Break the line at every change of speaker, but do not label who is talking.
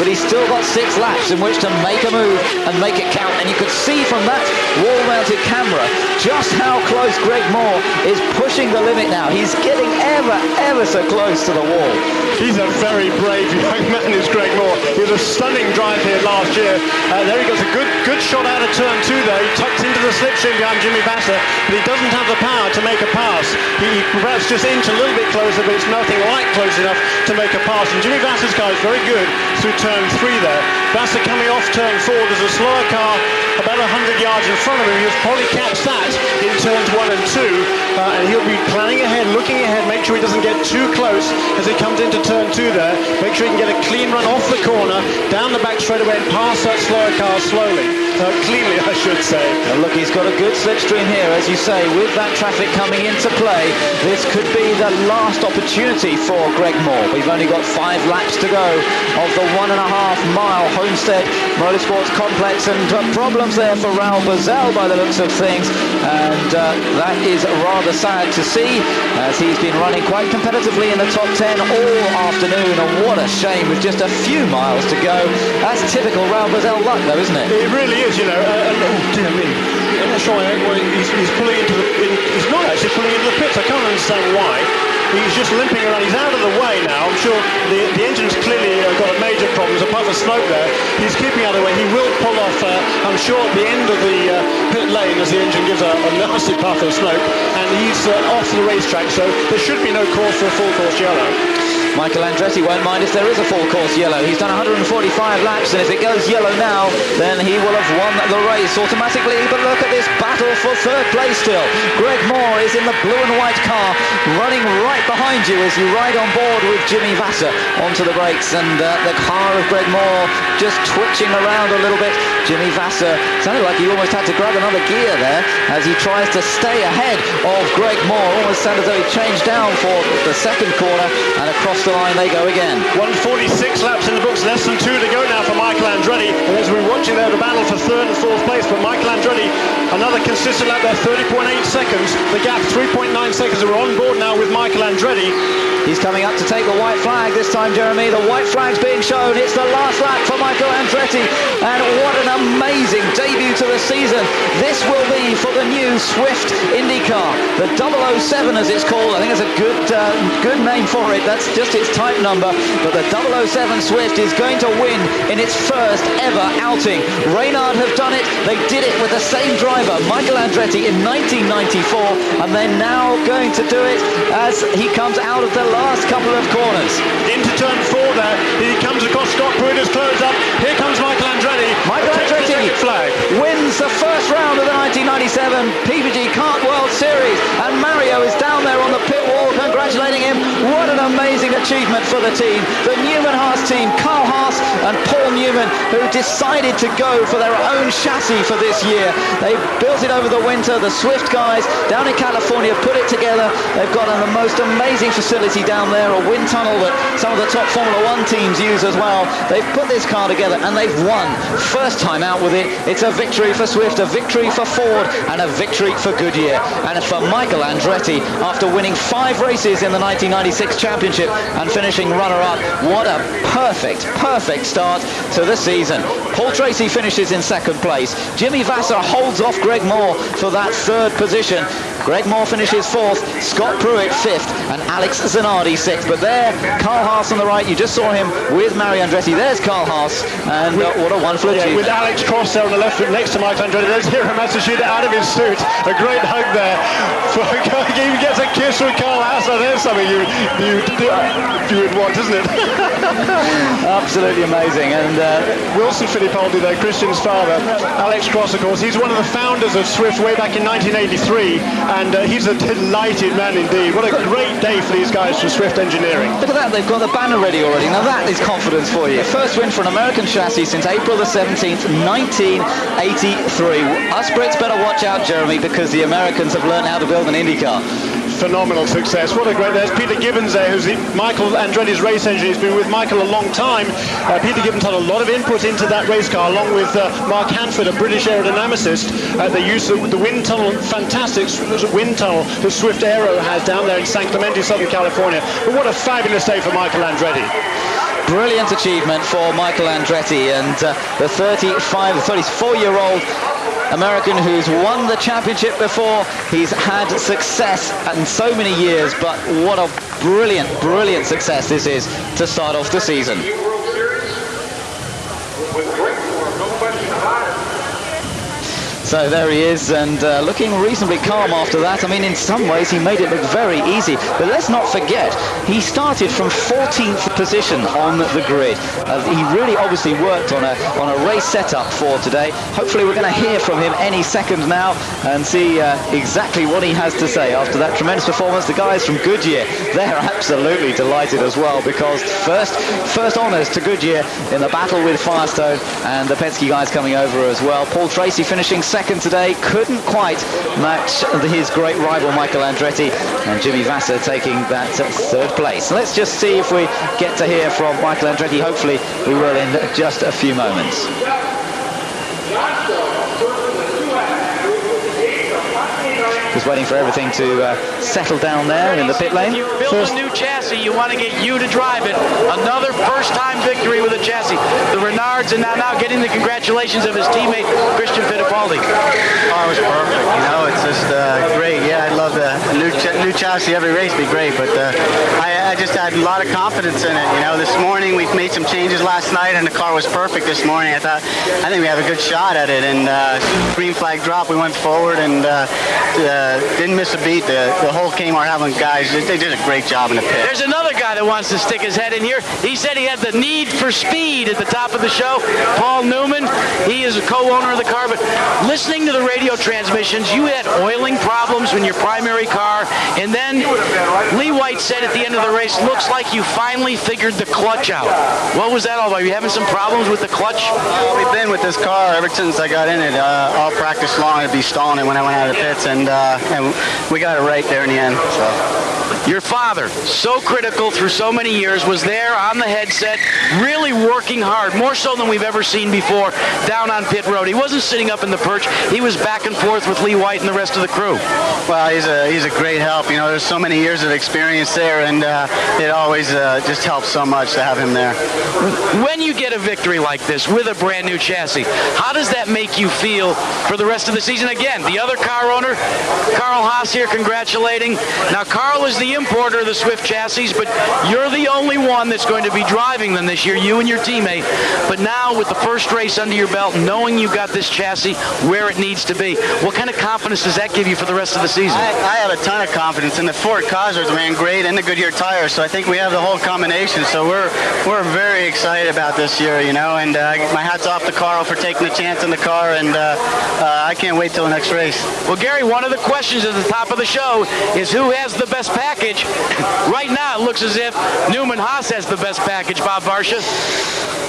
but he's still got 6 laps in which to make a move and make it count. And you could see from that wall-mounted camera just how close Greg Moore is pushing the limit now. He's getting ever so close to the wall.
He's a very brave young man, is Greg Moore. He was a stunning drive here last year. There he goes, a good shot out of turn 2 there. He tucks into the slipstream behind Jimmy Vasser, but he doesn't have the power to make a pass. He perhaps just inch a little bit closer, but it's nothing like close enough to make a pass. And Jimmy Vasser's car is very good through turn 3 there. Vasser coming off turn 4, there's a slower car about 100 yards in front of him. He'll probably catch that in turns 1 and 2, and he'll be planning ahead, looking ahead, make sure he doesn't get too close as he comes into turn 2 there. Make sure he can get a clean run off the corner, down the back straightaway and past that slower car slowly. Cleanly, I should say.
And look, he's got a good slipstream here, as you say, with that traffic coming into play. This could be the last opportunity for Greg Moore. We've only got 5 laps to go of the 1.5-mile Homestead Motorsports Complex, and problems there for Raul Boesel by the looks of things, and that is rather sad to see, as he's been running quite competitively in the top 10 all afternoon, and what a shame with just a few miles to go. That's typical Raul Boesel luck though, isn't it?
It really is, you know. I'm not sure why he's pulling into the... He's not actually pulling into the pits. I can't understand why. He's just limping around. He's out of the way now. I'm sure the engine's clearly got a major problem. There's a puff of smoke there. He's keeping out of the way. He will pull off, I'm sure, at the end of the pit lane as the engine gives a nasty puff of smoke. And he's off the racetrack, so there should be no cause for a full course yellow.
Michael Andretti won't mind if there is a full course yellow. He's done 145 laps, and if it goes yellow now, then he will have won the race automatically. But look at this battle for 3rd place still. Greg Moore is in the blue and white car, running right behind you as you ride on board with Jimmy Vasser onto the brakes, and the car of Greg Moore just twitching around a little bit. Jimmy Vasser sounded like he almost had to grab another gear there as he tries to stay ahead of Greg Moore. Almost sounded as though he changed down for the 2nd corner, and across the line they go again.
146 laps in the books, less than 2 to go now for Michael Andretti, and as we're watching there the battle for 3rd and 4th place, but Michael Andretti, another consistent lap there, 30.8 seconds, the gap 3.9 seconds. We're on board now with Michael Andretti.
He's coming up to take the white flag this time, Jeremy. The white flag's being shown. It's the last lap for Michael Andretti, and what an amazing debut to the season this will be for the new Swift IndyCar, the 007 as it's called. I think it's a good name for it. That's just its type number, but the 007 Swift is going to win in its first ever outing. Reynard have done it. They did it with the same driver, Michael Andretti, in 1994, and they're now going to do it as he comes out of the last couple of corners.
Into turn 4 there, he comes across Scott Pruitt's close up. Here comes Michael Andretti.
Michael Andretti wins the first round of the 1997 PPG Kart World Series, and Mario is down there on the pit wall congratulating him. What an amazing achievement for the team. The Newman-Haas team, Carl Haas and Paul Newman, who decided to go for their own chassis for this year. They built it over the winter. The Swift guys down in California put it together. They've got the most amazing facility down there, a wind tunnel that some of the top Formula 1 teams use as well. They've put this car together and they've won. First time out with it. It's a victory for Swift, a victory for Ford, and a victory for Goodyear. And for Michael Andretti, after winning 5 races in the 1996 championship and finishing runner-up, what a perfect start to the season. Paul Tracy finishes in 2nd place. Jimmy Vasser holds off Greg Moore for that 3rd position. Greg Moore finishes 4th, Scott Pruitt 5th, and Alex Zanardi 6th. But there, Carl Haas on the right, you just saw him with Mario Andretti. There's Carl Haas, and what a wonderful achievement.
With Alex Cross there on the left next to Michael Andretti. There's Hiro Matsushita out of his suit. A great hug there. He even gets a kiss from Carl Haas. Now there's something you would want, isn't it?
Absolutely amazing. And
Wilson Fittipaldi there, Christian's father. Alex Cross, of course, he's one of the founders of Swift way back in 1983, and he's a delighted man indeed. What a great day for these guys from Swift Engineering.
Look at that, they've got the banner ready already. Now that is confidence for you. First win for an American chassis since April the 17th, 1983. Us Brits better watch out, Jeremy, because the Americans have learned how to build an IndyCar.
Phenomenal success. What a great... There's Peter Gibbons there, who's Michael Andretti's race engineer. He's been with Michael a long time. Peter Gibbons had a lot of input into that race car, along with Mark Hanford, a British aerodynamicist. They used the wind tunnel, fantastic wind tunnel that Swift Aero has down there in San Clemente, Southern California. But what a fabulous day for Michael Andretti.
brilliant achievement for Michael Andretti, and the 34-year-old American who's won the championship before. He's had success in so many years, but what a brilliant success this is to start off the season. So there he is, and looking reasonably calm after that. I mean, in some ways he made it look very easy, but let's not forget he started from 14th position on the grid. He really obviously worked on a race setup for today. Hopefully we're going to hear from him any second now and see exactly what he has to say after that tremendous performance. The guys from Goodyear, they're absolutely delighted as well, because first honours to Goodyear in the battle with Firestone, and the Penske guys coming over as well. Paul Tracy finishing second today, couldn't quite match his great rival Michael Andretti, and Jimmy Vasser taking that third place. Let's just see if we get to hear from Michael Andretti. Hopefully we will in just a few moments. Just waiting for everything to settle down there in the pit lane.
You build a new chassis, you want to get you to drive it. Another first-time victory with a chassis. The Renards, and now getting the congratulations of his teammate, Christian Fittipaldi.
Oh, it was perfect. You know, it's just great. Yeah, I'd love the new chassis every race would be great, but I just had a lot of confidence in it. You know, this morning we made some changes last night, and the car was perfect this morning. I think we have a good shot at it, and green flag drop, we went forward and didn't miss a beat. The whole Kmart Havoc guys, they did a great job in the pit.
There's another guy that wants to stick his head in here. He said he had the need for speed at the top of the show. Paul Newman, he is a co-owner of the car, but listening to the radio transmissions, you had oiling problems in your primary car, and then Lee White said at the end of the race, looks like you finally figured the clutch out. What was that all about? Are you having some problems with the clutch?
We've been with this car ever since I got in it. All practice long, I'd be stalling it when I went out of the pits, and we got it right there in the end. So.
Your father, so critical through so many years, was there on the headset, really working hard, more so than we've ever seen before, down on pit road. He wasn't sitting up in the perch. He was back and forth with Lee White and the rest of the crew.
Well, he's a great help. You know, there's so many years of experience there, and it always just helps so much to have him there.
When you get a victory like this with a brand new chassis, how does that make you feel for the rest of the season? Again, the other car owner, Carl Haas here, congratulating. Now, Carl is the importer of the Swift chassis, but you're the only one that's going to be driving them this year, you and your teammate. But now, with the first race under your belt, knowing you've got this chassis where it needs to be, what kind of confidence does that give you for the rest of the season?
I have a ton of confidence, and the Ford Cosworth ran great, and the Goodyear tires, so I think we have the whole combination. So we're very excited about this year, you know, and my hat's off to Carl for taking the chance in the car, and I can't wait till the next race.
Well, Gary, one of the questions at the top of the show is who has the best package. Right now, it looks as if Newman Haas has the best package, Bob Varsha.